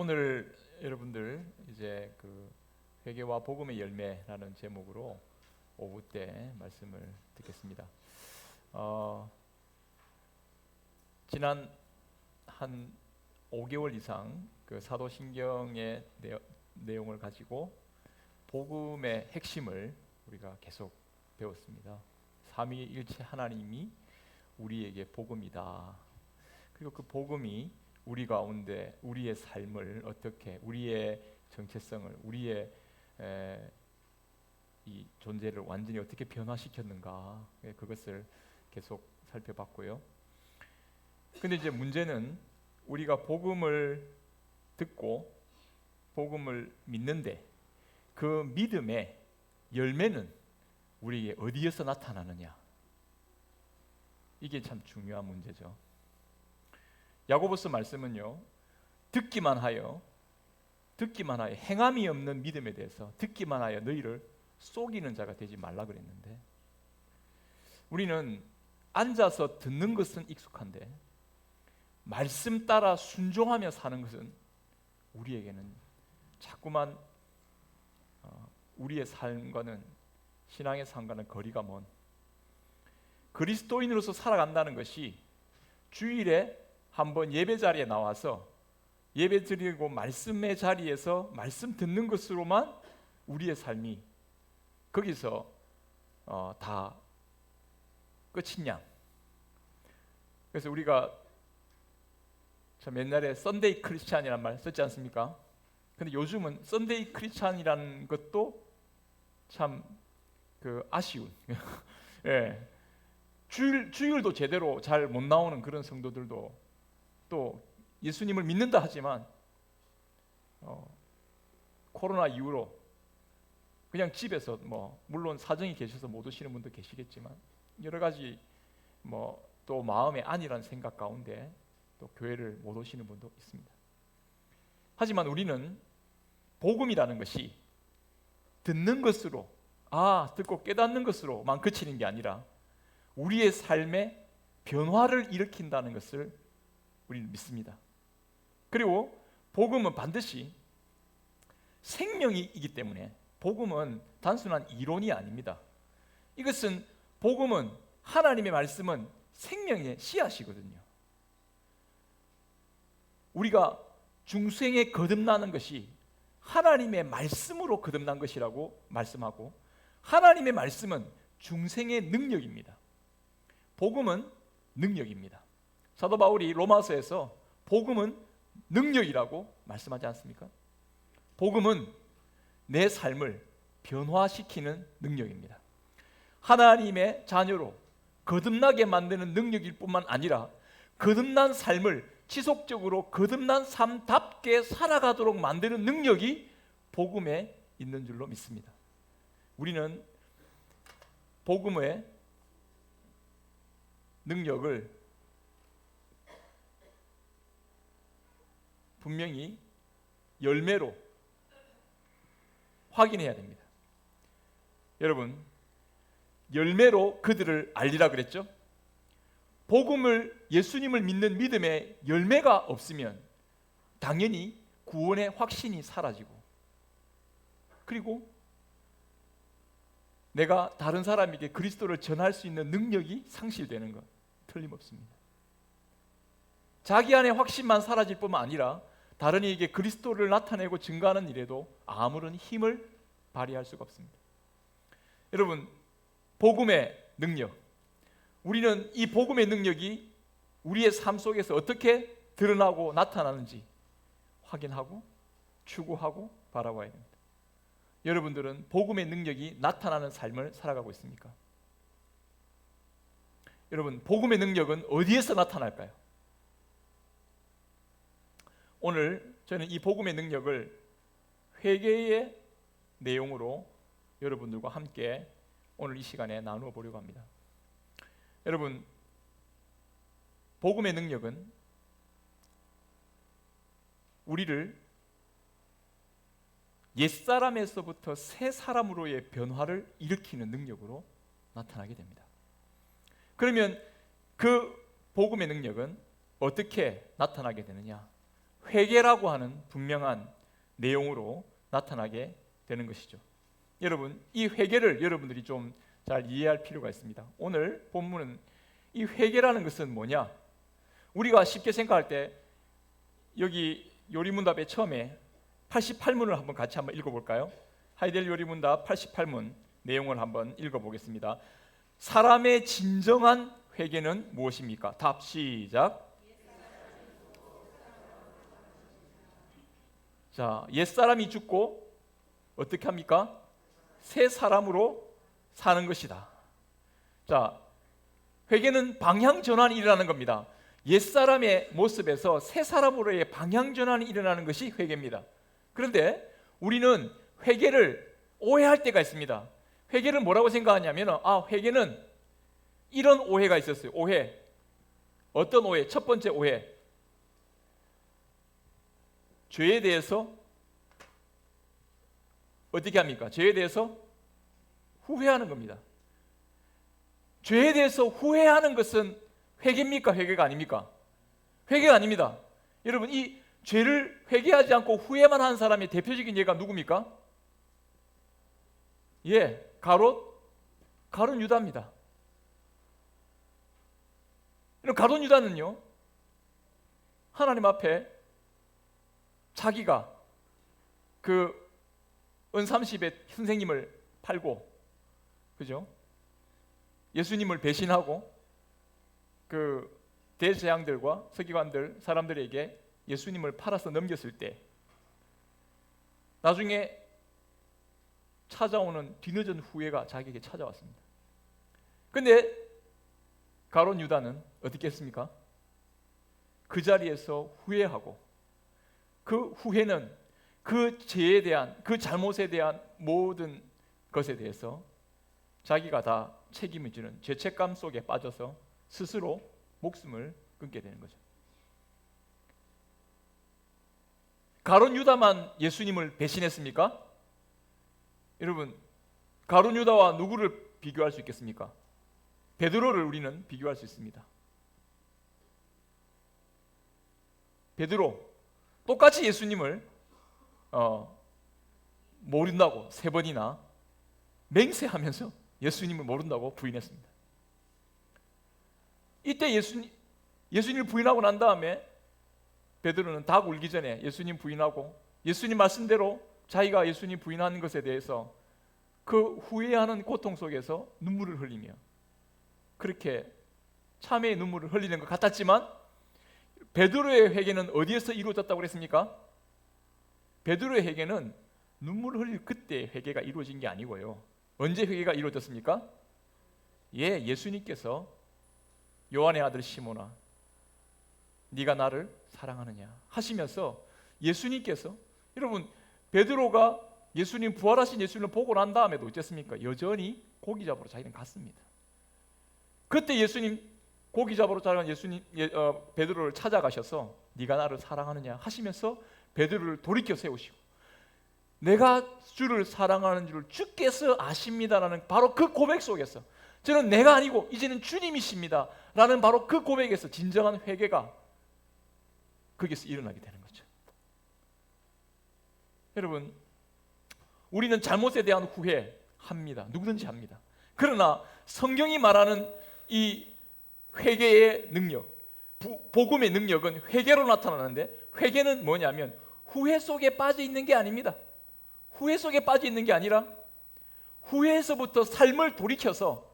오늘 여러분들 이제 그 회개와 복음의 열매라는 제목으로 오후 때 말씀을 듣겠습니다. 지난 한 5개월 이상 그 사도신경의 내용을 가지고 복음의 핵심을 우리가 계속 배웠습니다. 삼위일체 하나님이 우리에게 복음이다. 그리고 그 복음이 우리 가운데 우리의 삶을 어떻게, 우리의 정체성을, 우리의 이 존재를 완전히 어떻게 변화시켰는가, 그것을 계속 살펴봤고요. 근데 이제 문제는 우리가 복음을 듣고 복음을 믿는데 그 믿음의 열매는 우리에게 어디에서 나타나느냐, 이게 참 중요한 문제죠. 야고보서 말씀은요, 듣기만 하여 행함이 없는 믿음에 대해서 듣기만 하여 너희를 속이는 자가 되지 말라 그랬는데, 우리는 앉아서 듣는 것은 익숙한데 말씀 따라 순종하며 사는 것은 우리에게는 자꾸만 우리의 삶과는, 신앙의 삶과는 거리가 먼, 그리스도인으로서 살아간다는 것이 주일에 한번 예배 자리에 나와서 예배 드리고 말씀의 자리에서 말씀 듣는 것으로만 우리의 삶이 거기서 다 끝이냐. 그래서 우리가 참 옛날에 썬데이 크리스찬이라는 말 썼지 않습니까? 근데 요즘은 썬데이 크리스찬이라는 것도 참 아쉬운 예. 주일도 제대로 잘 못 나오는 그런 성도들도 또 예수님을 믿는다 하지만 코로나 이후로 그냥 집에서 물론 사정이 계셔서 못 오시는 분도 계시겠지만 여러 가지 또 마음의 안이라는 생각 가운데 또 교회를 못 오시는 분도 있습니다. 하지만 우리는 복음이라는 것이 듣는 것으로, 듣고 깨닫는 것으로만 그치는 게 아니라 우리의 삶에 변화를 일으킨다는 것을 우리는 믿습니다. 그리고 복음은 반드시 생명이기 때문에 복음은 단순한 이론이 아닙니다. 복음은, 하나님의 말씀은 생명의 씨앗이거든요. 우리가 중생에 거듭나는 것이 하나님의 말씀으로 거듭난 것이라고 말씀하고, 하나님의 말씀은 중생의 능력입니다. 복음은 능력입니다. 사도 바울이 로마서에서 복음은 능력이라고 말씀하지 않습니까? 복음은 내 삶을 변화시키는 능력입니다. 하나님의 자녀로 거듭나게 만드는 능력일 뿐만 아니라 거듭난 삶을 지속적으로 거듭난 삶답게 살아가도록 만드는 능력이 복음에 있는 줄로 믿습니다. 우리는 복음의 능력을 분명히 열매로 확인해야 됩니다. 여러분, 열매로 그들을 알리라 그랬죠? 복음을, 예수님을 믿는 믿음에 열매가 없으면 당연히 구원의 확신이 사라지고, 그리고 내가 다른 사람에게 그리스도를 전할 수 있는 능력이 상실되는 것 틀림없습니다. 자기 안에 확신만 사라질 뿐만 아니라 다른 이에게 그리스도를 나타내고 증거하는 일에도 아무런 힘을 발휘할 수가 없습니다. 여러분, 복음의 능력, 우리는 이 복음의 능력이 우리의 삶 속에서 어떻게 드러나고 나타나는지 확인하고 추구하고 바라봐야 됩니다. 여러분들은 복음의 능력이 나타나는 삶을 살아가고 있습니까? 여러분, 복음의 능력은 어디에서 나타날까요? 오늘 저는 이 복음의 능력을 회개의 내용으로 여러분들과 함께 오늘 이 시간에 나누어 보려고 합니다. 여러분, 복음의 능력은 우리를 옛사람에서부터 새 사람으로의 변화를 일으키는 능력으로 나타나게 됩니다. 그러면 그 복음의 능력은 어떻게 나타나게 되느냐? 회개라고 하는 분명한 내용으로 나타나게 되는 것이죠. 여러분, 이 회개를 여러분들이 좀 잘 이해할 필요가 있습니다. 오늘 본문은 이 회개라는 것은 뭐냐? 우리가 쉽게 생각할 때 여기 요리문답의 처음에 88문을 한번 같이 한번 읽어볼까요? 하이델 요리문답 88문 내용을 한번 읽어보겠습니다. 사람의 진정한 회개는 무엇입니까? 답 시작. 자, 옛사람이 죽고 어떻게 합니까? 새 사람으로 사는 것이다. 자, 회개는 방향 전환이 일어나는 겁니다. 옛사람의 모습에서 새 사람으로의 방향 전환이 일어나는 것이 회개입니다. 그런데 우리는 회개를 오해할 때가 있습니다. 회개를 뭐라고 생각하냐면 회개는 이런 오해가 있었어요. 오해. 어떤 오해? 첫 번째 오해. 죄에 대해서 어떻게 합니까? 죄에 대해서 후회하는 겁니다. 죄에 대해서 후회하는 것은 회개입니까? 회개가 아닙니까? 회개가 아닙니다. 여러분, 이 죄를 회개하지 않고 후회만 하는 사람의 대표적인 예가 누굽니까? 가룟 유다입니다. 가룟 유다는요, 하나님 앞에 자기가 그 은30의 선생님을 팔고, 그죠? 예수님을 배신하고 그 대제사장들과 서기관들 사람들에게 예수님을 팔아서 넘겼을 때 나중에 찾아오는 뒤늦은 후회가 자기에게 찾아왔습니다. 근데 가룟 유다는 어떻게 했습니까? 그 자리에서 후회하고, 그 후회는 그 죄에 대한, 그 잘못에 대한 모든 것에 대해서 자기가 다 책임을 지는 죄책감 속에 빠져서 스스로 목숨을 끊게 되는 거죠. 가룟 유다만 예수님을 배신했습니까? 여러분, 가룟 유다와 누구를 비교할 수 있겠습니까? 베드로를 우리는 비교할 수 있습니다. 베드로 똑같이 예수님을 모른다고 3번이나 맹세하면서 예수님을 모른다고 부인했습니다. 이때 예수님을 부인하고 난 다음에 베드로는 닭 울기 전에 예수님 부인하고, 예수님 말씀대로 자기가 예수님 부인하는 것에 대해서 그 후회하는 고통 속에서 눈물을 흘리며, 그렇게 참회의 눈물을 흘리는 것 같았지만 베드로의 회개는 어디에서 이루어졌다고 그랬습니까? 베드로의 회개는 눈물을 흘릴 그때 회개가 이루어진 게 아니고요. 언제 회개가 이루어졌습니까? 예수님께서 요한의 아들 시몬아, 네가 나를 사랑하느냐 하시면서 예수님께서, 여러분, 베드로가 예수님, 부활하신 예수님을 보고 난 다음에도 어쨌습니까? 여전히 고기 잡으러 자기는 갔습니다. 그때 예수님, 고기 잡으러 자기는 예수님, 베드로를 찾아가셔서 네가 나를 사랑하느냐 하시면서 베드로를 돌이켜 세우시고, 내가 주를 사랑하는 줄 주께서 아십니다라는 바로 그 고백 속에서, 저는 내가 아니고 이제는 주님이십니다 라는 바로 그 고백에서 진정한 회개가 거기서 일어나게 되는 거죠. 여러분, 우리는 잘못에 대한 후회합니다. 누구든지 합니다. 그러나 성경이 말하는 이 회개의 능력, 복음의 능력은 회개로 나타나는데, 회개는 뭐냐면 후회 속에 빠져 있는 게 아닙니다. 후회 속에 빠져 있는 게 아니라 후회에서부터 삶을 돌이켜서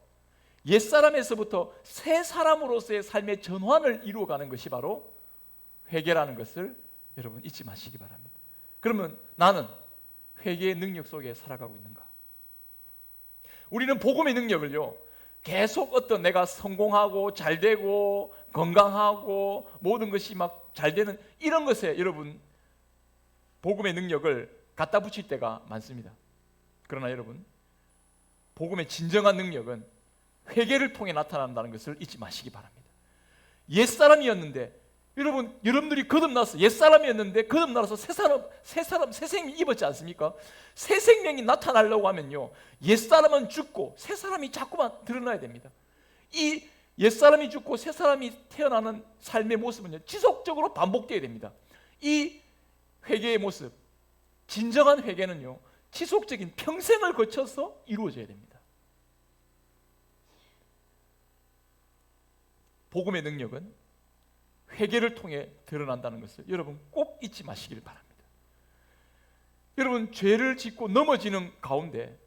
옛사람에서부터 새 사람으로서의 삶의 전환을 이루어가는 것이 바로 회개라는 것을 여러분 잊지 마시기 바랍니다. 그러면 나는 회개의 능력 속에 살아가고 있는가? 우리는 복음의 능력을요, 계속 어떤 내가 성공하고 잘되고 건강하고 모든 것이 막 잘되는 이런 것에 여러분 복음의 능력을 갖다 붙일 때가 많습니다. 그러나 여러분, 복음의 진정한 능력은 회개를 통해 나타난다는 것을 잊지 마시기 바랍니다. 옛사람이었는데, 여러분들이 거듭나서 옛사람이었는데 거듭나서 새 생명 입었지 않습니까? 새 생명이 나타나려고 하면요, 옛사람은 죽고 새 사람이 자꾸만 드러나야 됩니다. 이 옛사람이 죽고 새 사람이 태어나는 삶의 모습은요, 지속적으로 반복되어야 됩니다. 이 회개의 모습, 진정한 회개는요, 지속적인 평생을 거쳐서 이루어져야 됩니다. 복음의 능력은 회개를 통해 드러난다는 것을 여러분 꼭 잊지 마시길 바랍니다. 여러분, 죄를 짓고 넘어지는 가운데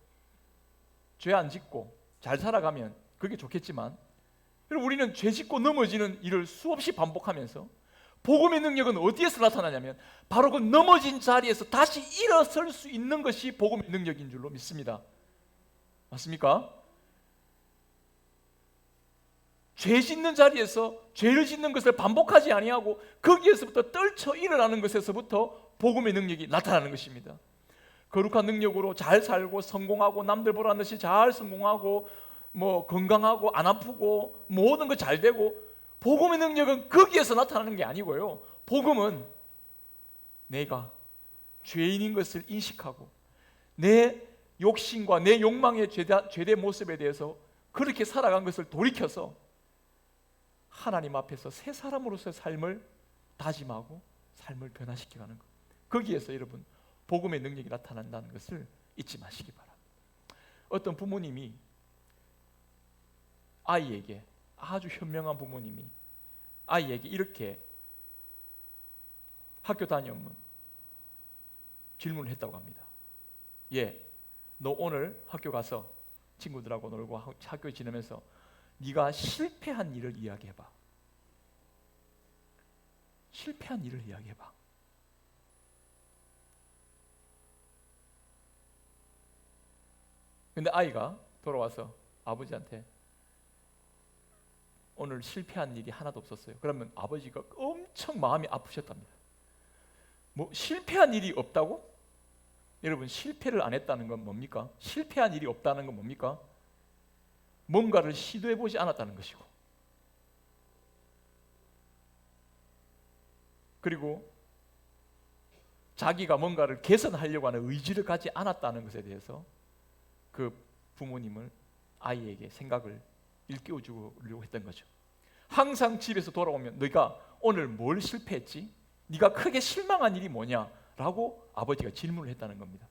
죄 안 짓고 잘 살아가면 그게 좋겠지만, 여러분, 우리는 죄 짓고 넘어지는 일을 수없이 반복하면서 복음의 능력은 어디에서 나타나냐면 바로 그 넘어진 자리에서 다시 일어설 수 있는 것이 복음의 능력인 줄로 믿습니다. 맞습니까? 죄 짓는 자리에서 죄를 짓는 것을 반복하지 아니하고 거기에서부터 떨쳐 일어나는 것에서부터 복음의 능력이 나타나는 것입니다. 거룩한 능력으로 잘 살고 성공하고 남들 보라는 듯이 잘 성공하고 뭐 건강하고 안 아프고 모든 거 잘 되고, 복음의 능력은 거기에서 나타나는 게 아니고요. 복음은 내가 죄인인 것을 인식하고 내 욕심과 내 욕망의 죄된 모습에 대해서 그렇게 살아간 것을 돌이켜서 하나님 앞에서 새 사람으로서의 삶을 다짐하고 삶을 변화시켜가는 것, 거기에서 여러분 복음의 능력이 나타난다는 것을 잊지 마시기 바랍니다. 어떤 부모님이 아이에게, 아주 현명한 부모님이 아이에게 이렇게 학교 다녀오면 질문을 했다고 합니다. 예, 너 오늘 학교 가서 친구들하고 놀고 학교 지내면서 네가 실패한 일을 이야기해봐. 실패한 일을 이야기해봐. 근데 아이가 돌아와서 아버지한테 오늘 실패한 일이 하나도 없었어요. 그러면 아버지가 엄청 마음이 아프셨답니다. 뭐 실패한 일이 없다고? 여러분, 실패를 안 했다는 건 뭡니까? 실패한 일이 없다는 건 뭡니까? 뭔가를 시도해보지 않았다는 것이고, 그리고 자기가 뭔가를 개선하려고 하는 의지를 갖지 않았다는 것에 대해서 그 부모님을 아이에게 생각을 일깨워주려고 했던 거죠. 항상 집에서 돌아오면 너희가 오늘 뭘 실패했지? 네가 크게 실망한 일이 뭐냐? 라고 아버지가 질문을 했다는 겁니다.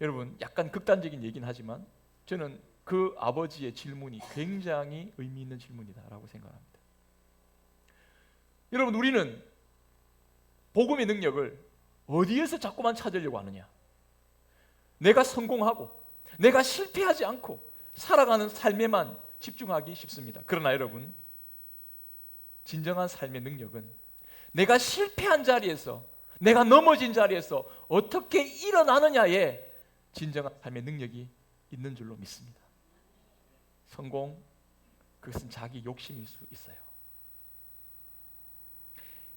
여러분, 약간 극단적인 얘기는 하지만 저는 그 아버지의 질문이 굉장히 의미 있는 질문이다라고 생각합니다. 여러분, 우리는 복음의 능력을 어디에서 자꾸만 찾으려고 하느냐? 내가 성공하고 내가 실패하지 않고 살아가는 삶에만 집중하기 쉽습니다. 그러나 여러분, 진정한 삶의 능력은 내가 실패한 자리에서, 내가 넘어진 자리에서 어떻게 일어나느냐에 진정한 삶의 능력이 있는 줄로 믿습니다. 성공, 그것은 자기 욕심일 수 있어요.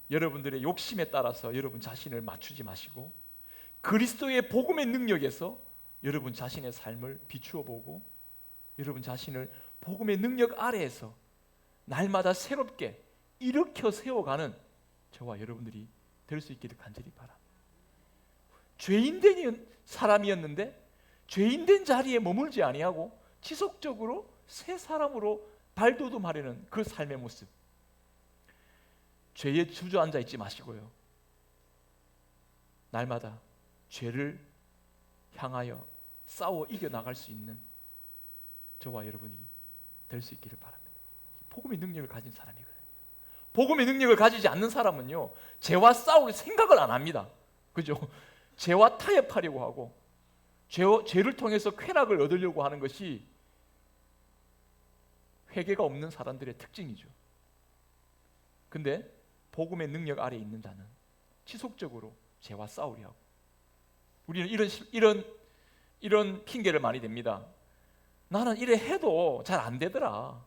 여러분들의 욕심에 따라서 여러분 자신을 맞추지 마시고 그리스도의 복음의 능력에서 여러분 자신의 삶을 비추어 보고 여러분 자신을 복음의 능력 아래에서 날마다 새롭게 일으켜 세워가는 저와 여러분들이 될 수 있기를 간절히 바랍니다. 죄인된 사람이었는데 죄인된 자리에 머물지 아니하고 지속적으로 새 사람으로 발돋움하려는 그 삶의 모습, 죄에 주저앉아 있지 마시고요, 날마다 죄를 향하여 싸워 이겨나갈 수 있는 저와 여러분이 될 수 있기를 바랍니다. 복음의 능력을 가진 사람이거든요. 복음의 능력을 가지지 않는 사람은요, 죄와 싸울 생각을 안 합니다. 그죠? 죄와 타협하려고 하고 죄를 통해서 쾌락을 얻으려고 하는 것이 회개가 없는 사람들의 특징이죠. 근데 복음의 능력 아래에 있는 자는 지속적으로 죄와 싸우려 하고, 우리는 이런 핑계를 많이 댑니다. 나는 이래 해도 잘 안 되더라.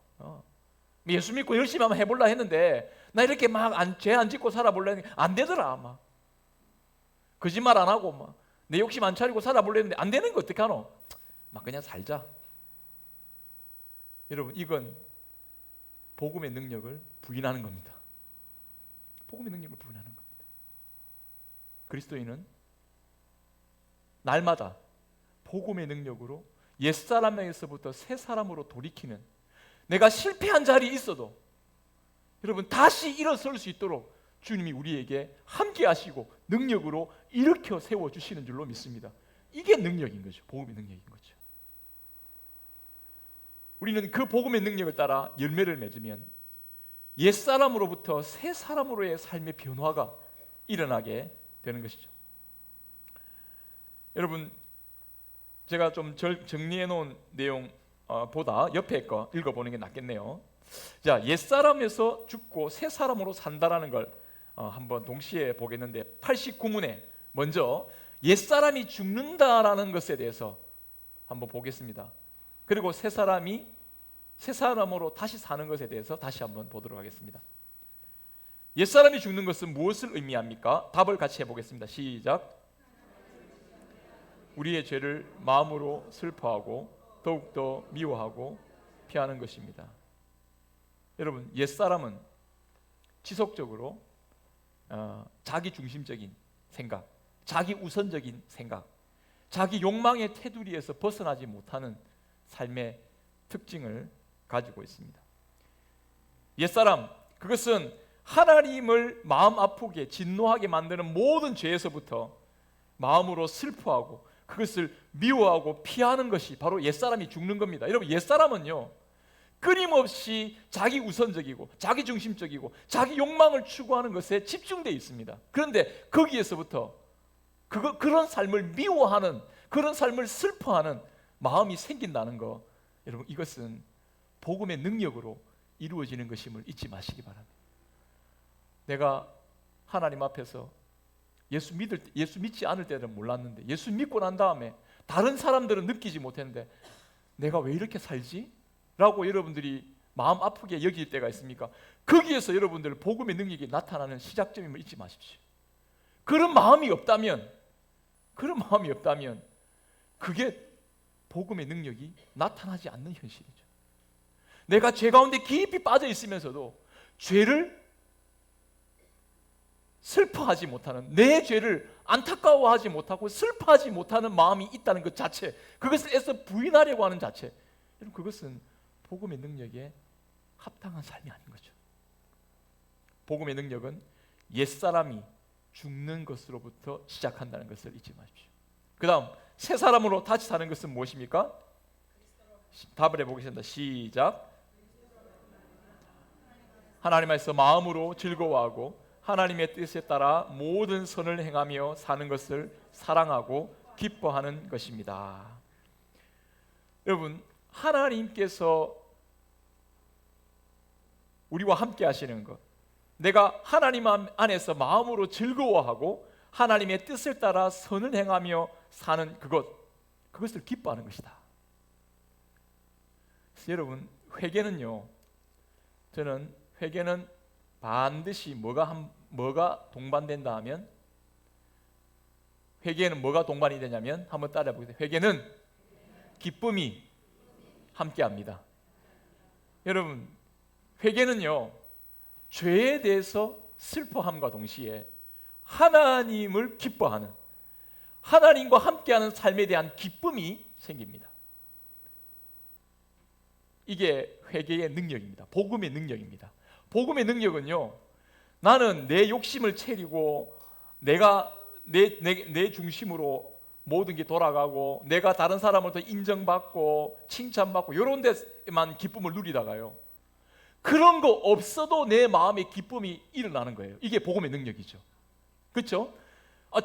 예수 믿고 열심히 한번 해볼라 했는데 나 이렇게 막 죄 안 짓고 살아볼라 했는데 안 되더라. 막 거짓말 안 하고 막 내 욕심 안 차리고 살아볼라 했는데 안 되는 거 어떻게 하노? 막 그냥 살자. 여러분, 이건 복음의 능력을 부인하는 겁니다. 복음의 능력을 부인하는 겁니다. 그리스도인은 날마다 복음의 능력으로 옛사람에게서부터 새 사람으로 돌이키는, 내가 실패한 자리에 있어도 여러분 다시 일어설 수 있도록 주님이 우리에게 함께 하시고 능력으로 일으켜 세워주시는 줄로 믿습니다. 이게 능력인 거죠. 복음의 능력인 거죠. 우리는 그 복음의 능력을 따라 열매를 맺으면 옛사람으로부터 새 사람으로의 삶의 변화가 일어나게 되는 것이죠. 여러분, 제가 좀 정리해 놓은 내용 보다 옆에 거 읽어보는 게 낫겠네요. 자, 옛사람에서 죽고 새 사람으로 산다라는 걸 한번 동시에 보겠는데, 89문에 먼저 옛사람이 죽는다라는 것에 대해서 한번 보겠습니다. 그리고 새 사람으로 다시 사는 것에 대해서 다시 한번 보도록 하겠습니다. 옛사람이 죽는 것은 무엇을 의미합니까? 답을 같이 해보겠습니다. 시작. 우리의 죄를 마음으로 슬퍼하고 더욱더 미워하고 피하는 것입니다. 여러분, 옛사람은 지속적으로 자기 중심적인 생각, 자기 우선적인 생각, 자기 욕망의 테두리에서 벗어나지 못하는 삶의 특징을 가지고 있습니다. 옛사람, 그것은 하나님을 마음 아프게 진노하게 만드는 모든 죄에서부터 마음으로 슬퍼하고 그것을 미워하고 피하는 것이 바로 옛사람이 죽는 겁니다. 여러분, 옛사람은요, 끊임없이 자기 우선적이고 자기 중심적이고 자기 욕망을 추구하는 것에 집중되어 있습니다. 그런데 거기에서부터 그런 삶을 미워하는, 그런 삶을 슬퍼하는 마음이 생긴다는 거, 여러분, 이것은 복음의 능력으로 이루어지는 것임을 잊지 마시기 바랍니다. 내가 하나님 앞에서 예수 믿지 않을 때는 몰랐는데, 예수 믿고 난 다음에 다른 사람들은 느끼지 못했는데 내가 왜 이렇게 살지? 라고 여러분들이 마음 아프게 여길 때가 있습니까? 거기에서 여러분들 복음의 능력이 나타나는 시작점임을 잊지 마십시오. 그런 마음이 없다면 그게 복음의 능력이 나타나지 않는 현실이죠. 내가 죄 가운데 깊이 빠져 있으면서도 죄를 슬퍼하지 못하는, 내 죄를 안타까워하지 못하고 슬퍼하지 못하는 마음이 있다는 것 자체, 그것을 애써 부인하려고 하는 자체, 여러분, 그것은 복음의 능력에 합당한 삶이 아닌 거죠. 복음의 능력은 옛사람이 죽는 것으로부터 시작한다는 것을 잊지 마십시오. 그 다음, 새 사람으로 다시 사는 것은 무엇입니까? 답을 해보겠습니다. 시작. 하나님 안에서 마음으로 즐거워하고 하나님의 뜻에 따라 모든 선을 행하며 사는 것을 사랑하고 기뻐하는 것입니다. 여러분, 하나님께서 우리와 함께 하시는 것, 내가 하나님 안에서 마음으로 즐거워하고 하나님의 뜻을 따라 선을 행하며 사는 그것을 기뻐하는 것이다. 그래서 여러분, 저는 회개는 반드시 뭐가 동반된다 하면, 회개는 뭐가 동반이 되냐면, 한번 따라해 보세요. 회개는 기쁨이 함께합니다. 여러분, 회개는요, 죄에 대해서 슬퍼함과 동시에 하나님을 기뻐하는, 하나님과 함께하는 삶에 대한 기쁨이 생깁니다. 이게 회개의 능력입니다. 복음의 능력입니다. 복음의 능력은요, 나는 내 욕심을 채리고 내가 내 중심으로 모든 게 돌아가고 내가 다른 사람으로부터 인정받고 칭찬받고 이런 데만 기쁨을 누리다가요, 그런 거 없어도 내 마음에 기쁨이 일어나는 거예요. 이게 복음의 능력이죠. 그렇죠?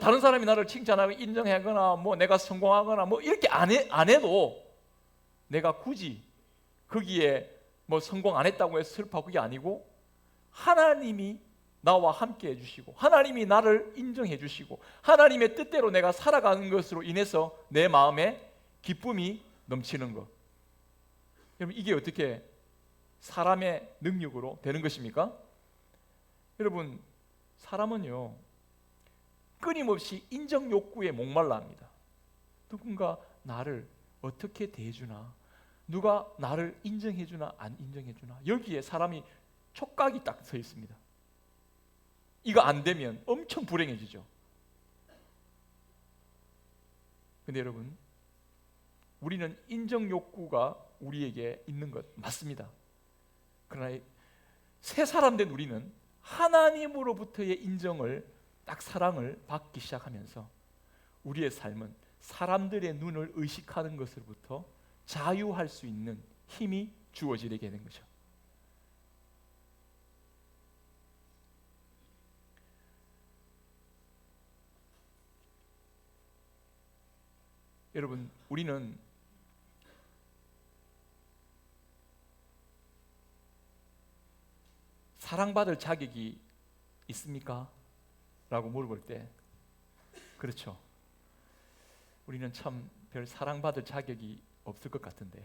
다른 사람이 나를 칭찬하고 인정하거나 뭐 내가 성공하거나 뭐 이렇게 안 해도 내가 굳이 거기에 뭐 성공 안 했다고 해서 슬퍼하고 그게 아니고, 하나님이 나와 함께 해주시고 하나님이 나를 인정해 주시고 하나님의 뜻대로 내가 살아가는 것으로 인해서 내 마음에 기쁨이 넘치는 것. 여러분, 이게 어떻게 사람의 능력으로 되는 것입니까? 여러분, 사람은요, 끊임없이 인정 욕구에 목말라 합니다. 누군가 나를 어떻게 대해주나, 누가 나를 인정해주나 안 인정해주나, 여기에 사람이 촉각이 딱 서 있습니다. 이거 안 되면 엄청 불행해지죠. 근데 여러분, 우리는 인정 욕구가 우리에게 있는 것 맞습니다. 그러나 새 사람 된 우리는 하나님으로부터의 인정을, 딱 사랑을 받기 시작하면서 우리의 삶은 사람들의 눈을 의식하는 것으로부터 자유할 수 있는 힘이 주어지게 되는 거죠. 여러분, 우리는 사랑받을 자격이 있습니까? 라고 물어볼 때 그렇죠. 우리는 참 별 사랑받을 자격이 없을 것 같은데,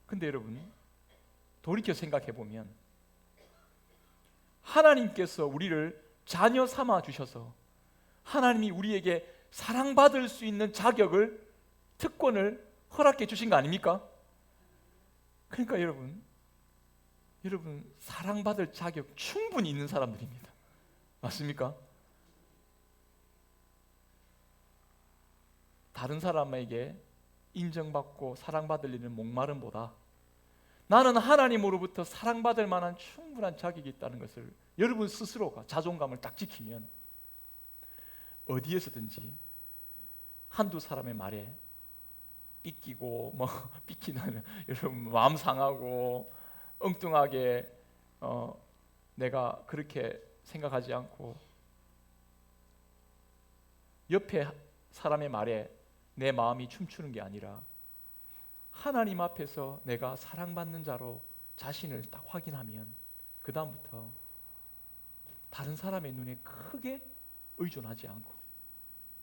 근데 여러분 돌이켜 생각해 보면 하나님께서 우리를 자녀 삼아 주셔서 하나님이 우리에게 사랑받을 수 있는 자격을, 특권을 허락해 주신 거 아닙니까? 그러니까 여러분 사랑받을 자격 충분히 있는 사람들입니다. 맞습니까? 다른 사람에게 인정받고 사랑받을 일은 목마름보다 나는 하나님으로부터 사랑받을 만한 충분한 자격이 있다는 것을 여러분 스스로가 자존감을 딱 지키면 어디에서든지 한두 사람의 말에 삐끼고 삐끼는 여러분 마음 상하고 엉뚱하게 내가 그렇게 생각하지 않고 옆에 사람의 말에 내 마음이 춤추는 게 아니라 하나님 앞에서 내가 사랑받는 자로 자신을 딱 확인하면 그 다음부터 다른 사람의 눈에 크게 의존하지 않고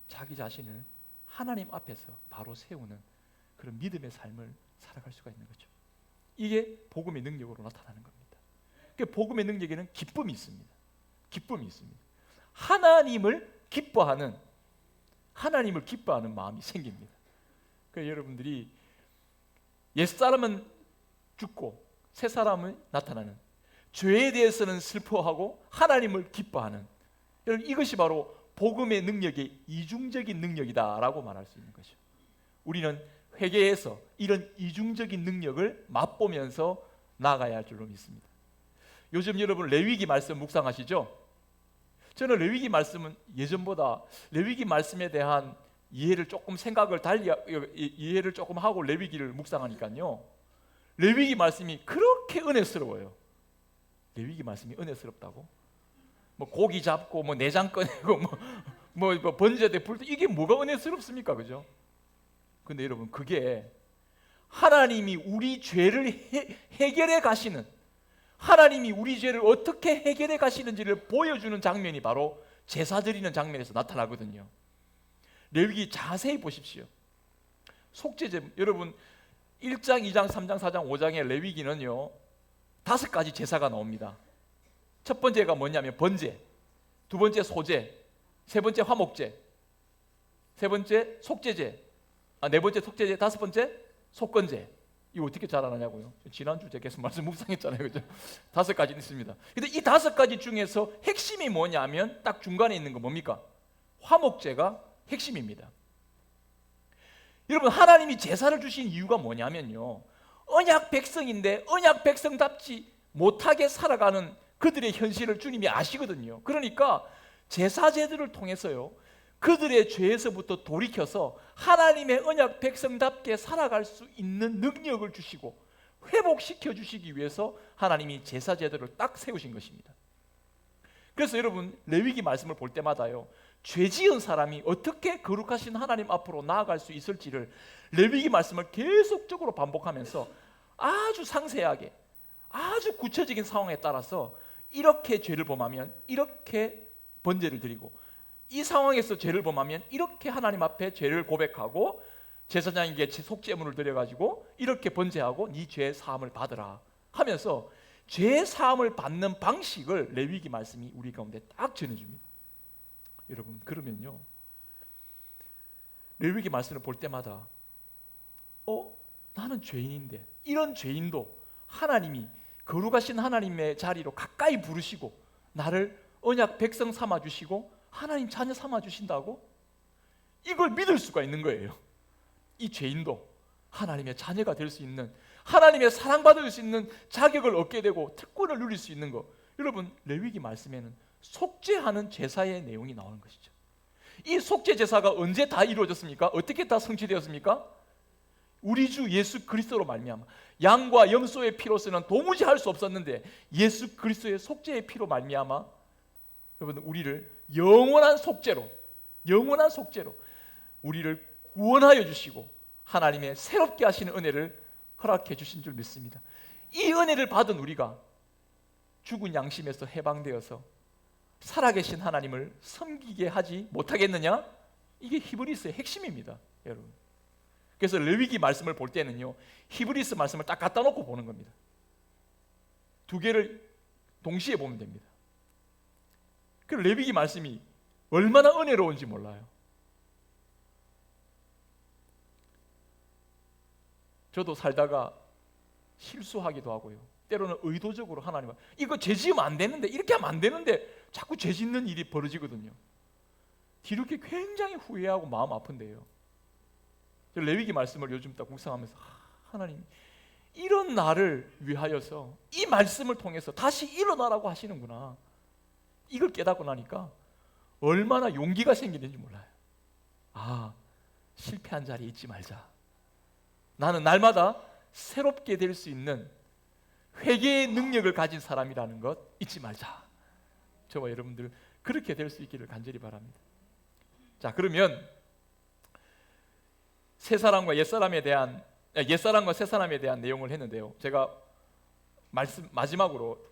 자기 자신을 하나님 앞에서 바로 세우는 그런 믿음의 삶을 살아갈 수가 있는 거죠. 이게 복음의 능력으로 나타나는 겁니다. 그러니까 복음의 능력에는 기쁨이 있습니다. 기쁨이 있습니다. 하나님을 기뻐하는 마음이 생깁니다. 그러니까 여러분들이 옛사람은 죽고 새사람은 나타나는, 죄에 대해서는 슬퍼하고 하나님을 기뻐하는, 여러분 이것이 바로 복음의 능력의 이중적인 능력이다라고 말할 수 있는 것이죠. 우리는 회개에서 이런 이중적인 능력을 맛보면서 나아가야 할 줄로 믿습니다. 요즘 여러분 레위기 말씀 묵상하시죠? 저는 레위기 말씀은 예전보다 레위기 말씀에 대한 이해를 조금 이해를 조금 하고 레위기를 묵상하니까요, 레위기 말씀이 그렇게 은혜스러워요. 레위기 말씀이 은혜스럽다고? 고기 잡고 내장 꺼내고 번제대 불, 이게 뭐가 은혜스럽습니까? 그죠? 근데 여러분 그게 하나님이 우리 죄를 해결해 가시는, 하나님이 우리 죄를 어떻게 해결해 가시는지를 보여주는 장면이 바로 제사 드리는 장면에서 나타나거든요. 레위기 자세히 보십시오. 속죄제, 여러분 1장, 2장, 3장, 4장, 5장의 레위기는요 5가지 제사가 나옵니다. 첫 번째가 뭐냐면 번제, 두 번째 소제, 세 번째 화목제, 세 번째 속죄제, 네 번째 속죄제, 다섯 번째 속건제. 이거 어떻게 잘 알았냐고요? 지난주 제가 계속 말씀 묵상했잖아요, 그죠? 5가지 있습니다. 근데 이 5가지 중에서 핵심이 뭐냐면 딱 중간에 있는 거 뭡니까? 화목제가 핵심입니다. 여러분 하나님이 제사를 주신 이유가 뭐냐면요, 언약 백성인데 언약 백성답지 못하게 살아가는 그들의 현실을 주님이 아시거든요. 그러니까 제사 제도를 통해서요 그들의 죄에서부터 돌이켜서 하나님의 언약 백성답게 살아갈 수 있는 능력을 주시고 회복시켜 주시기 위해서 하나님이 제사 제도를 딱 세우신 것입니다. 그래서 여러분 레위기 말씀을 볼 때마다요 죄 지은 사람이 어떻게 거룩하신 하나님 앞으로 나아갈 수 있을지를 레위기 말씀을 계속적으로 반복하면서 아주 상세하게, 아주 구체적인 상황에 따라서 이렇게 죄를 범하면 이렇게 번제를 드리고, 이 상황에서 죄를 범하면 이렇게 하나님 앞에 죄를 고백하고 제사장에게 속죄물을 드려가지고 이렇게 번제하고 네 죄 사함을 받으라 하면서 죄 사함을 받는 방식을 레위기 말씀이 우리 가운데 딱 전해줍니다. 여러분 그러면요 레위기 말씀을 볼 때마다 나는 죄인인데, 이런 죄인도 하나님이 거룩하신 하나님의 자리로 가까이 부르시고 나를 언약 백성 삼아 주시고 하나님 자녀 삼아 주신다고? 이걸 믿을 수가 있는 거예요. 이 죄인도 하나님의 자녀가 될 수 있는, 하나님의 사랑받을 수 있는 자격을 얻게 되고 특권을 누릴 수 있는 것. 여러분, 레위기 말씀에는 속죄하는 제사의 내용이 나오는 것이죠. 이 속죄 제사가 언제 다 이루어졌습니까? 어떻게 다 성취되었습니까? 우리 주 예수 그리스도로 말미암아. 양과 염소의 피로서는 도무지 할 수 없었는데 예수 그리스도의 속죄의 피로 말미암아 여러분, 우리를 영원한 속죄로 우리를 구원하여 주시고 하나님의 새롭게 하시는 은혜를 허락해 주신 줄 믿습니다. 이 은혜를 받은 우리가 죽은 양심에서 해방되어서 살아계신 하나님을 섬기게 하지 못하겠느냐? 이게 히브리서의 핵심입니다, 여러분. 그래서 레위기 말씀을 볼 때는요, 히브리서 말씀을 딱 갖다 놓고 보는 겁니다. 두 개를 동시에 보면 됩니다. 그 레위기 말씀이 얼마나 은혜로운지 몰라요. 저도 살다가 실수하기도 하고요. 때로는 의도적으로 하나님 이거 죄 지으면 안 되는데, 이렇게 하면 안 되는데 자꾸 죄 짓는 일이 벌어지거든요. 뒤늦게 굉장히 후회하고 마음 아픈데요. 저 레위기 말씀을 요즘 딱 묵상하면서 하나님, 이런 나를 위하여서 이 말씀을 통해서 다시 일어나라고 하시는구나. 이걸 깨닫고 나니까 얼마나 용기가 생기는지 몰라요. 아, 실패한 자리에 있지 말자. 나는 날마다 새롭게 될 수 있는 회개의 능력을 가진 사람이라는 것 잊지 말자. 저와 여러분들 그렇게 될 수 있기를 간절히 바랍니다. 자, 그러면 옛사람과 새사람에 대한 내용을 했는데요. 제가 마지막으로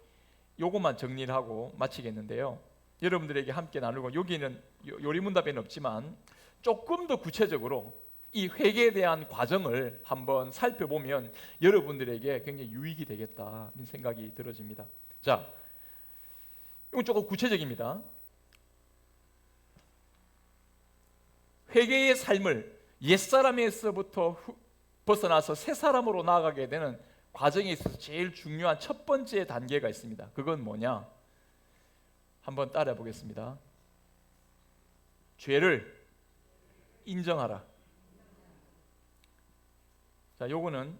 요것만 정리를 하고 마치겠는데요. 여러분들에게 함께 나누고, 여기는 요리문답에는 없지만 조금 더 구체적으로 이 회개에 대한 과정을 한번 살펴보면 여러분들에게 굉장히 유익이 되겠다는 생각이 들어집니다. 자, 이건 조금 구체적입니다. 회개의 삶을 옛사람에서부터 벗어나서 새사람으로 나아가게 되는 과정에 있어서 제일 중요한 첫 번째 단계가 있습니다. 그건 뭐냐? 한번 따라해 보겠습니다. 죄를 인정하라. 자, 요거는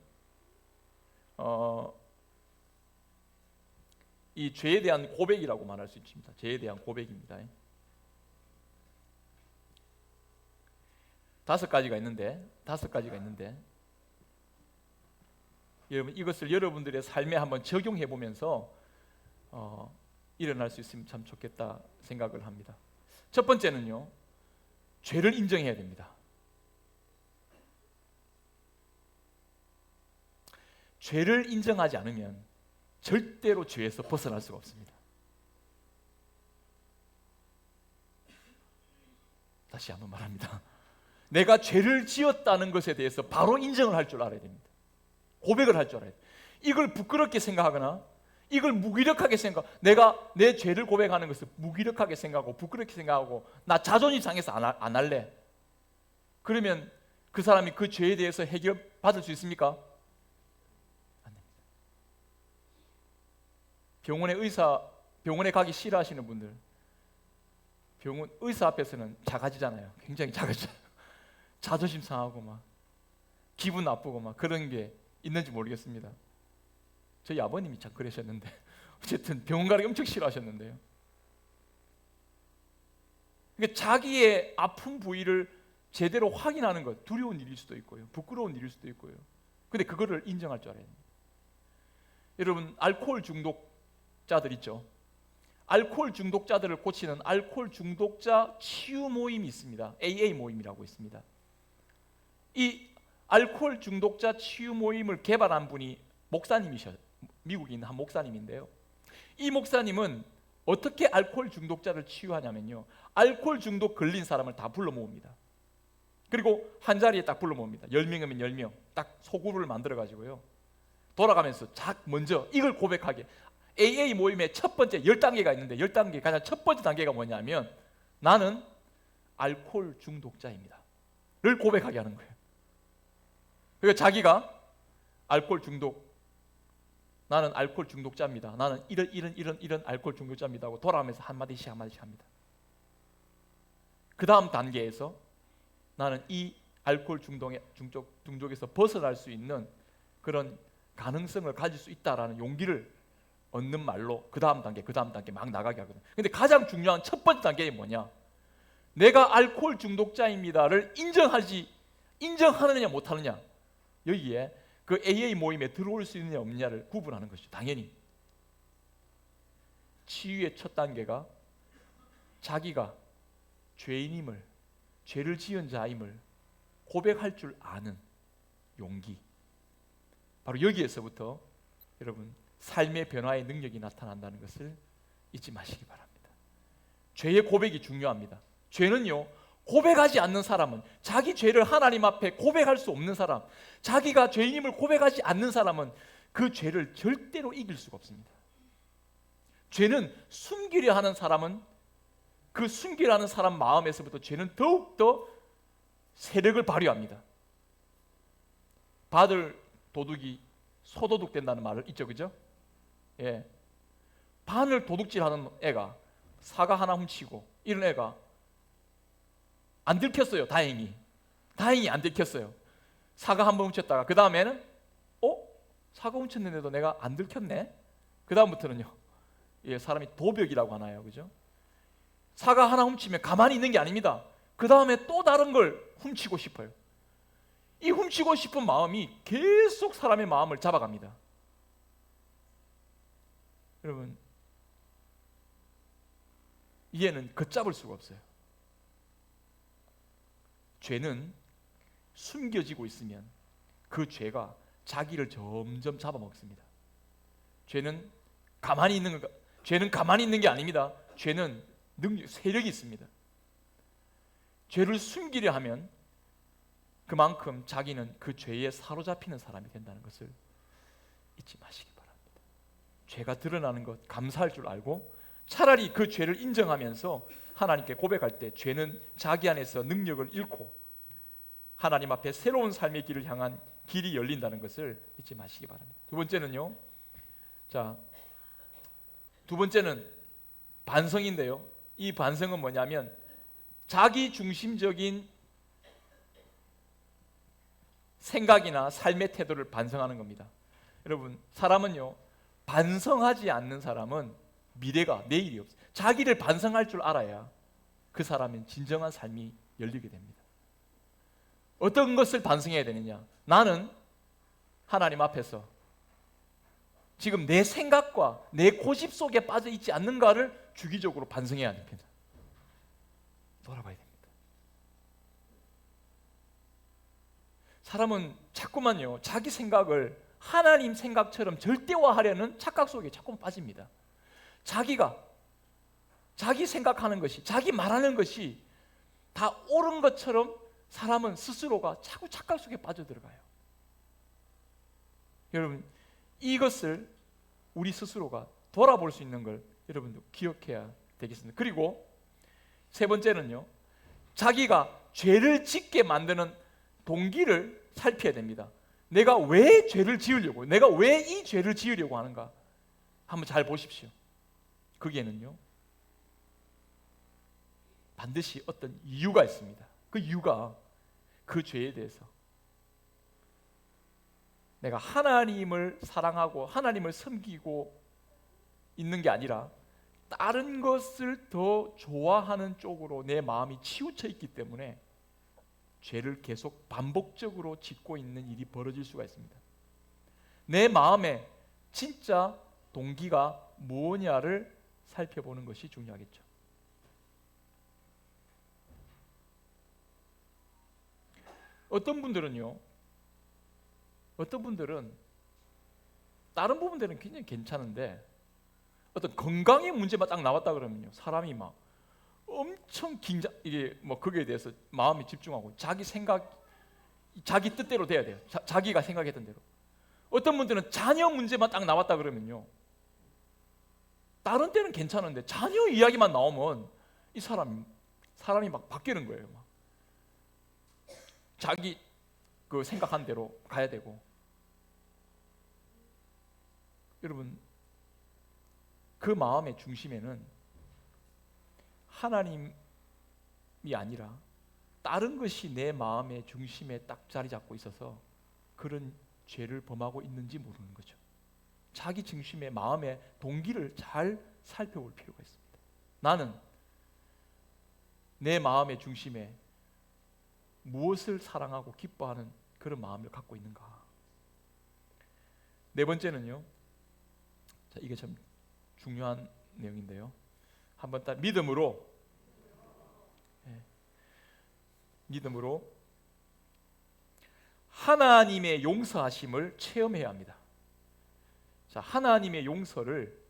이 죄에 대한 고백이라고 말할 수 있습니다. 죄에 대한 고백입니다. 5가지가 있는데 여러분, 이것을 여러분들의 삶에 한번 적용해 보면서 일어날 수 있으면 참 좋겠다 생각을 합니다. 첫 번째는요, 죄를 인정해야 됩니다. 죄를 인정하지 않으면 절대로 죄에서 벗어날 수가 없습니다. 다시 한번 말합니다. 내가 죄를 지었다는 것에 대해서 바로 인정을 할 줄 알아야 됩니다. 고백을 할 줄 알아야 됩니다. 이걸 부끄럽게 생각하거나 이걸 무기력하게 내가 내 죄를 고백하는 것을 무기력하게 생각하고 부끄럽게 생각하고 나 자존심 상해서 안 할래. 그러면 그 사람이 그 죄에 대해서 해결받을 수 있습니까? 안 됩니다. 병원에 가기 싫어하시는 분들, 의사 앞에서는 작아지잖아요. 굉장히 작아져요. 자존심 상하고 막 기분 나쁘고 막 그런 게 있는지 모르겠습니다. 저희 아버님이 참 그러셨는데 어쨌든 병원 가기 엄청 싫어하셨는데요. 그러니까 자기의 아픈 부위를 제대로 확인하는 것 두려운 일일 수도 있고요, 부끄러운 일일 수도 있고요. 근데 그거를 인정할 줄 알아야 됩니다. 여러분, 알코올 중독자들 있죠. 알코올 중독자들을 고치는 알코올 중독자 치유 모임이 있습니다. AA 모임이라고 있습니다. 이 알코올 중독자 치유 모임을 개발한 분이 미국에 있는 한 목사님인데요. 이 목사님은 어떻게 알코올 중독자를 치유하냐면요, 알코올 중독 걸린 사람을 다 불러 모읍니다. 그리고 한 자리에 딱 불러 모읍니다. 10명이면 10명 딱 소그룹을 만들어 가지고요, 돌아가면서 먼저 이걸 고백하게. AA 모임의 첫 번째 10단계가 있는데 10단계 가장 첫 번째 단계가 뭐냐면 나는 알코올 중독자입니다 를 고백하게 하는 거예요. 그러니까 자기가 나는 알코올 중독자입니다. 나는 이런 알코올 중독자입니다 하고 돌아가면서 한마디씩 합니다. 그 다음 단계에서 나는 이 알코올 중독에서 벗어날 수 있는 그런 가능성을 가질 수 있다라는 용기를 얻는 말로 그 다음 단계 막 나가게 하거든. 근데 가장 중요한 첫 번째 단계는 뭐냐? 내가 알코올 중독자입니다를 인정하느냐 못하느냐, 여기에 그 AA 모임에 들어올 수 있느냐 없느냐를 구분하는 것이죠. 당연히 치유의 첫 단계가 자기가 죄인임을, 죄를 지은 자임을 고백할 줄 아는 용기, 바로 여기에서부터 여러분 삶의 변화의 능력이 나타난다는 것을 잊지 마시기 바랍니다. 죄의 고백이 중요합니다. 죄는요, 고백하지 않는 사람은, 자기 죄를 하나님 앞에 고백할 수 없는 사람, 자기가 죄인임을 고백하지 않는 사람은 그 죄를 절대로 이길 수가 없습니다. 죄는 숨기려 하는 사람은 그 숨기려 하는 사람 마음에서부터 죄는 더욱더 세력을 발휘합니다. 바늘 도둑이 소도둑 된다는 말을 있죠, 그죠? 예. 바늘 도둑질하는 애가 사과 하나 훔치고 이런 애가 안 들켰어요. 다행히 안 들켰어요. 사과 한 번 훔쳤다가 그 다음에는 사과 훔쳤는데도 내가 안 들켰네. 그 다음부터는요, 예, 사람이 도벽이라고 하나요, 그죠? 사과 하나 훔치면 가만히 있는 게 아닙니다. 그 다음에 또 다른 걸 훔치고 싶어요. 이 훔치고 싶은 마음이 계속 사람의 마음을 잡아갑니다. 여러분, 이해는 걷잡을 수가 없어요. 죄는 숨겨지고 있으면 그 죄가 자기를 점점 잡아먹습니다. 죄는 가만히 있는 게 아닙니다. 죄는 세력이 있습니다. 죄를 숨기려 하면 그만큼 자기는 그 죄에 사로잡히는 사람이 된다는 것을 잊지 마시기 바랍니다. 죄가 드러나는 것 감사할 줄 알고 차라리 그 죄를 인정하면서 하나님께 고백할 때 죄는 자기 안에서 능력을 잃고 하나님 앞에 새로운 삶의 길을 향한 길이 열린다는 것을 잊지 마시기 바랍니다. 두 번째는 반성인데요. 이 반성은 뭐냐면 자기 중심적인 생각이나 삶의 태도를 반성하는 겁니다. 여러분, 사람은요, 반성하지 않는 사람은 미래가, 내일이 없어요. 자기를 반성할 줄 알아야 그 사람은 진정한 삶이 열리게 됩니다. 어떤 것을 반성해야 되느냐? 나는 하나님 앞에서 지금 내 생각과 내 고집 속에 빠져 있지 않는가를 주기적으로 반성해야 됩니다. 돌아봐야 됩니다. 사람은 자꾸만요, 자기 생각을 하나님 생각처럼 절대화하려는 착각 속에 자꾸 빠집니다. 자기 생각하는 것이, 자기 말하는 것이 다 옳은 것처럼 사람은 스스로가 자꾸 착각 속에 빠져들어가요. 여러분, 이것을 우리 스스로가 돌아볼 수 있는 걸 여러분도 기억해야 되겠습니다. 그리고 세 번째는요, 자기가 죄를 짓게 만드는 동기를 살펴야 됩니다. 내가 왜 죄를 지으려고, 내가 왜 이 죄를 지으려고 하는가 한번 잘 보십시오. 거기에는요, 반드시 어떤 이유가 있습니다. 그 이유가 그 죄에 대해서 내가 하나님을 사랑하고 하나님을 섬기고 있는 게 아니라 다른 것을 더 좋아하는 쪽으로 내 마음이 치우쳐 있기 때문에 죄를 계속 반복적으로 짓고 있는 일이 벌어질 수가 있습니다. 내 마음에 진짜 동기가 뭐냐를 살펴보는 것이 중요하겠죠. 어떤 분들은 다른 부분들은 굉장히 괜찮은데 어떤 건강의 문제만 딱 나왔다 그러면요, 사람이 막 엄청 이게 뭐 거기에 대해서 마음이 집중하고 자기 뜻대로 돼야 돼요. 자기가 생각했던 대로. 어떤 분들은 자녀 문제만 딱 나왔다 그러면요, 다른 때는 괜찮은데 자녀 이야기만 나오면 이 사람이 막 바뀌는 거예요. 막. 자기 그 생각한 대로 가야 되고. 여러분, 그 마음의 중심에는 하나님이 아니라 다른 것이 내 마음의 중심에 딱 자리 잡고 있어서 그런 죄를 범하고 있는지 모르는 거죠. 자기 중심의 마음의 동기를 잘 살펴볼 필요가 있습니다. 나는 내 마음의 중심에 무엇을 사랑하고 기뻐하는 그런 마음을 갖고 있는가? 네 번째는요. 자, 이게 참 중요한 내용인데요. 한번 딱 믿음으로 하나님의 용서하심을 체험해야 합니다. 자, 하나님의 용서를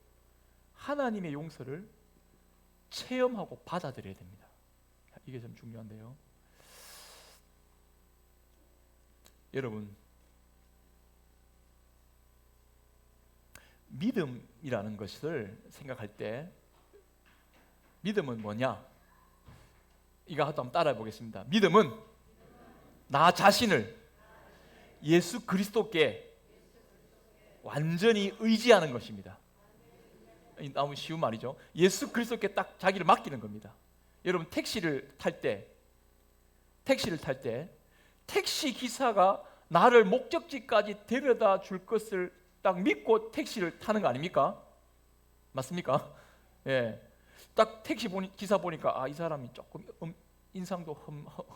체험하고 받아들여야 됩니다. 이게 좀 중요한데요. 여러분, 믿음이라는 것을 생각할 때 믿음은 뭐냐? 이거 한번 따라해 보겠습니다. 믿음은 나 자신을 예수 그리스도께 완전히 의지하는 것입니다. 너무 쉬운 말이죠. 예수 그리스도께 딱 자기를 맡기는 겁니다. 여러분, 택시를 탈 때 택시 기사가 나를 목적지까지 데려다 줄 것을 딱 믿고 택시를 타는 거 아닙니까? 맞습니까? 예. 딱 택시 기사 보니까 이 사람이 조금 인상도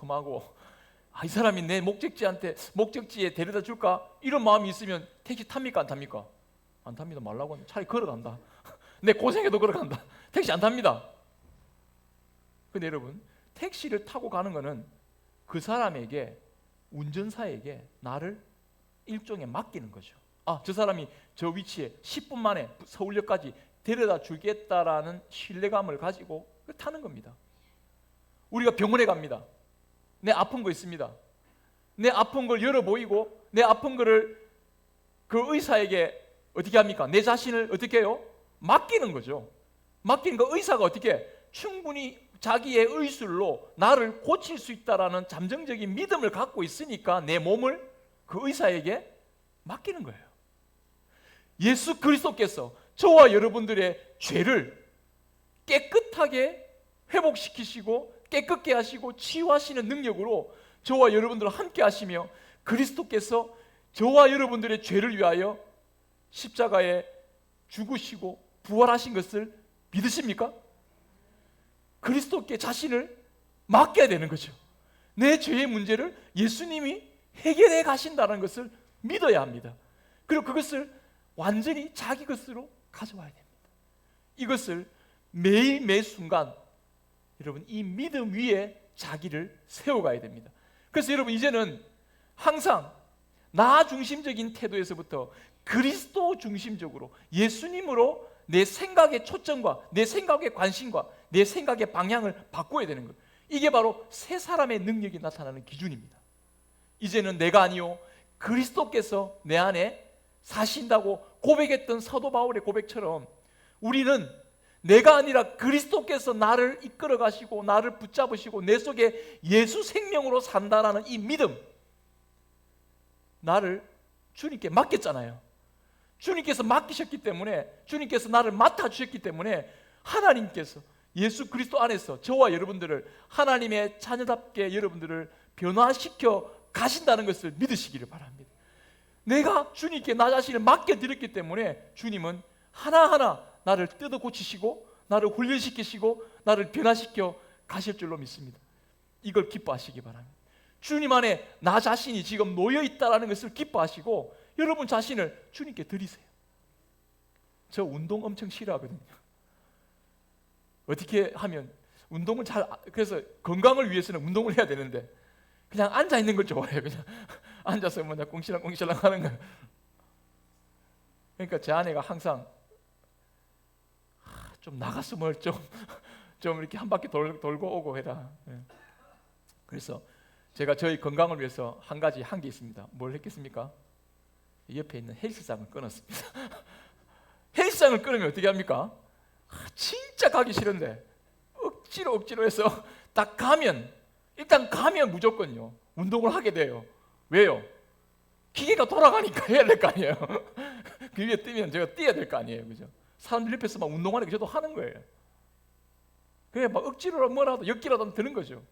험하고 이 사람이 내 목적지에 데려다 줄까? 이런 마음이 있으면 택시 탑니까? 안 탑니까? 안 탑니다. 말라고 하면 차라리 걸어간다. 내 고생해도 걸어간다. 택시 안 탑니다. 근데 여러분, 택시를 타고 가는 거는 그 사람에게, 운전사에게 나를 일종의 맡기는 거죠. 저 사람이 저 위치에 10분 만에 서울역까지 데려다 주겠다라는 신뢰감을 가지고 타는 겁니다. 우리가 병원에 갑니다. 내 아픈 거 있습니다. 내 아픈 걸 열어 보이고 내 아픈 거를 그 의사에게 어떻게 합니까? 내 자신을 어떻게 해요? 맡기는 거죠. 맡기는 거 의사가 어떻게 해? 충분히 자기의 의술로 나를 고칠 수 있다라는 잠정적인 믿음을 갖고 있으니까 내 몸을 그 의사에게 맡기는 거예요. 예수 그리스도께서 저와 여러분들의 죄를 깨끗하게 회복시키시고 깨끗게 하시고 치유하시는 능력으로 저와 여러분들을 함께 하시며 그리스도께서 저와 여러분들의 죄를 위하여 십자가에 죽으시고 부활하신 것을 믿으십니까? 그리스도께 자신을 맡겨야 되는 거죠. 내 죄의 문제를 예수님이 해결해 가신다는 것을 믿어야 합니다. 그리고 그것을 완전히 자기 것으로 가져와야 됩니다. 이것을 매일 매 순간 여러분 이 믿음 위에 자기를 세워가야 됩니다. 그래서 여러분 이제는 항상 나 중심적인 태도에서부터 그리스도 중심적으로 예수님으로 내 생각의 초점과 내 생각의 관심과 내 생각의 방향을 바꿔야 되는 거예요. 이게 바로 새 사람의 능력이 나타나는 기준입니다. 이제는 내가 아니요 그리스도께서 내 안에 사신다고 고백했던 사도 바울의 고백처럼 우리는 내가 아니라 그리스도께서 나를 이끌어 가시고 나를 붙잡으시고 내 속에 예수 생명으로 산다라는 이 믿음, 나를 주님께 맡겼잖아요. 주님께서 맡기셨기 때문에, 주님께서 나를 맡아주셨기 때문에 하나님께서 예수 그리스도 안에서 저와 여러분들을 하나님의 자녀답게 여러분들을 변화시켜 가신다는 것을 믿으시기를 바랍니다. 내가 주님께 나 자신을 맡겨드렸기 때문에 주님은 하나하나 나를 뜯어 고치시고 나를 훈련시키시고 나를 변화시켜 가실 줄로 믿습니다. 이걸 기뻐하시기 바랍니다. 주님 안에 나 자신이 지금 놓여있다는 것을 기뻐하시고 여러분 자신을 주님께 드리세요. 저 운동 엄청 싫어하거든요. 어떻게 하면 운동을 그래서 건강을 위해서는 운동을 해야 되는데 그냥 앉아있는 걸 좋아해요. 그냥 앉아서 뭐냐 꽁실랑꽁실랑 하는 거. 그러니까 제 아내가 항상 좀 나가서 뭘 좀 이렇게 한 바퀴 돌고 오고 해라. 그래서 제가 저희 건강을 위해서 한 게 있습니다. 뭘 했겠습니까? 옆에 있는 헬스장을 끊었습니다. 헬스장을 끊으면 어떻게 합니까? 진짜 가기 싫은데 억지로 해서 딱 일단 가면 무조건요 운동을 하게 돼요. 왜요? 기계가 돌아가니까 해야 될 거 아니에요. 그 위에 뜨면 제가 뛰어야 될 거 아니에요, 그죠? 사람들 옆에서 막 운동하니까 저도 하는 거예요. 그게 막 억지로 뭐라도 역기라도 드는 거죠.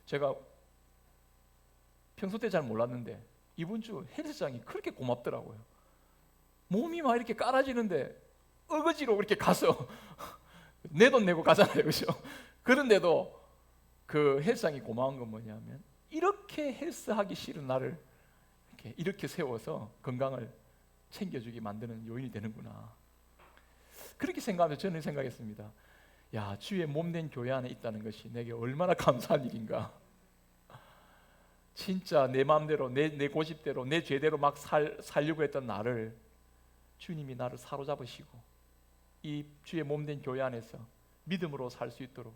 제가 평소 때 잘 몰랐는데 이번 주 헬스장이 그렇게 고맙더라고요. 몸이 막 이렇게 깔아지는데 어거지로 이렇게 가서 내 돈 내고 가잖아요, 그렇죠? 그런데도 그 헬스장이 고마운 건 뭐냐면 이렇게 헬스하기 싫은 나를 이렇게 세워서 건강을 챙겨주게 만드는 요인이 되는구나. 그렇게 생각하면서 저는 생각했습니다. 야, 주의 몸된 교회 안에 있다는 것이 내게 얼마나 감사한 일인가. 진짜 내 마음대로 내 고집대로 내 죄대로 막 살려고 했던 나를 주님이 나를 사로잡으시고 이 주의 몸된 교회 안에서 믿음으로 살 수 있도록,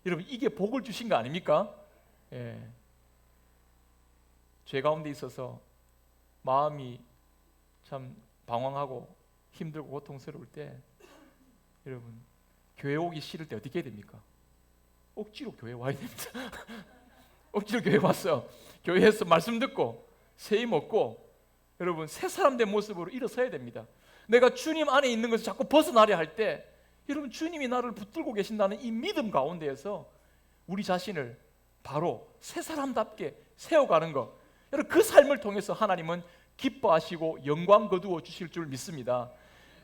여러분 이게 복을 주신 거 아닙니까? 예. 죄 가운데 있어서 마음이 참 방황하고 힘들고 고통스러울 때 여러분 교회 오기 싫을 때 어떻게 해야 됩니까? 억지로 교회 와야 됩니다. 억지로 교회 왔어. 교회에서 말씀 듣고 세임 얻고 여러분 새 사람 된 모습으로 일어서야 됩니다. 내가 주님 안에 있는 것을 자꾸 벗어나려 할 때 여러분 주님이 나를 붙들고 계신다는 이 믿음 가운데에서 우리 자신을 바로 새 사람답게 세워가는 것, 여러분 그 삶을 통해서 하나님은 기뻐하시고 영광 거두어 주실 줄 믿습니다.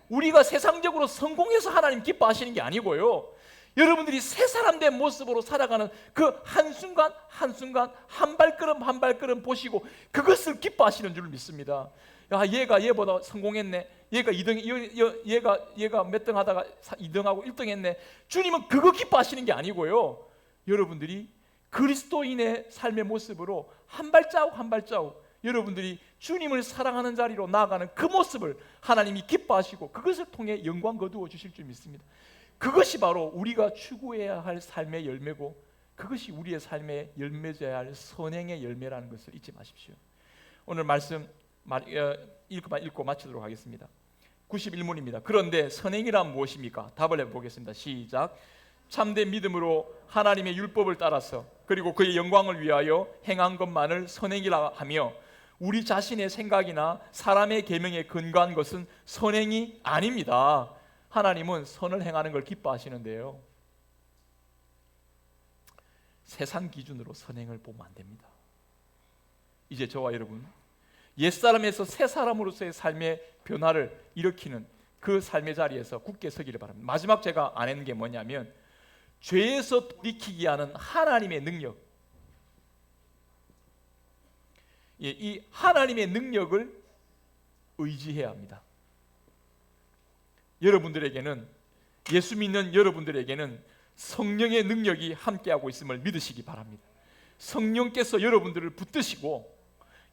우리가 세상적으로 성공해서 하나님 기뻐하시는 게 아니고요, 여러분들이 새 사람 된 모습으로 살아가는 그 한순간 한순간 한 발걸음 한 발걸음 보시고 그것을 기뻐하시는 줄 믿습니다. 야, 얘가 얘보다 성공했네, 얘가 2등, 얘가 몇 등 하다가 2등하고 1등 했네. 주님은 그거 기뻐하시는 게 아니고요, 여러분들이 그리스도인의 삶의 모습으로 한 발자국 한 발자국 여러분들이 주님을 사랑하는 자리로 나아가는 그 모습을 하나님이 기뻐하시고 그것을 통해 영광 거두어 주실 줄 믿습니다. 그것이 바로 우리가 추구해야 할 삶의 열매고 그것이 우리의 삶의 열매져야 할 선행의 열매라는 것을 잊지 마십시오. 오늘 말씀 읽고 마치도록 하겠습니다. 91문입니다. 그런데 선행이란 무엇입니까? 답을 해보겠습니다. 시작. 참된 믿음으로 하나님의 율법을 따라서 그리고 그의 영광을 위하여 행한 것만을 선행이라 하며 우리 자신의 생각이나 사람의 계명에 근거한 것은 선행이 아닙니다. 하나님은 선을 행하는 걸 기뻐하시는데요, 세상 기준으로 선행을 보면 안 됩니다. 이제 저와 여러분 옛사람에서 새사람으로서의 삶의 변화를 일으키는 그 삶의 자리에서 굳게 서기를 바랍니다. 마지막 제가 아는 게 뭐냐면 죄에서 돌이키게 하는 하나님의 능력, 이 하나님의 능력을 의지해야 합니다. 여러분들에게는, 예수 믿는 여러분들에게는 성령의 능력이 함께하고 있음을 믿으시기 바랍니다. 성령께서 여러분들을 붙드시고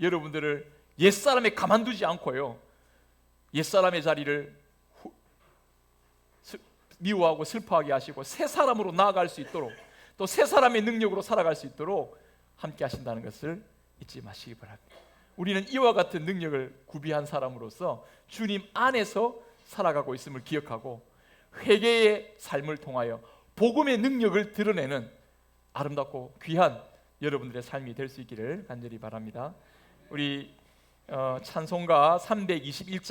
여러분들을 옛사람에 가만두지 않고요, 옛사람의 자리를 미워하고 슬퍼하게 하시고 새 사람으로 나아갈 수 있도록, 또 새 사람의 능력으로 살아갈 수 있도록 함께 하신다는 것을 잊지 마시기 바랍니다. 우리는 이와 같은 능력을 구비한 사람으로서 주님 안에서 살아가고 있음을 기억하고 회개의 삶을 통하여 복음의 능력을 드러내는 아름답고 귀한 여러분들의 삶이 될 수 있기를 간절히 바랍니다. 우리 찬송가 321장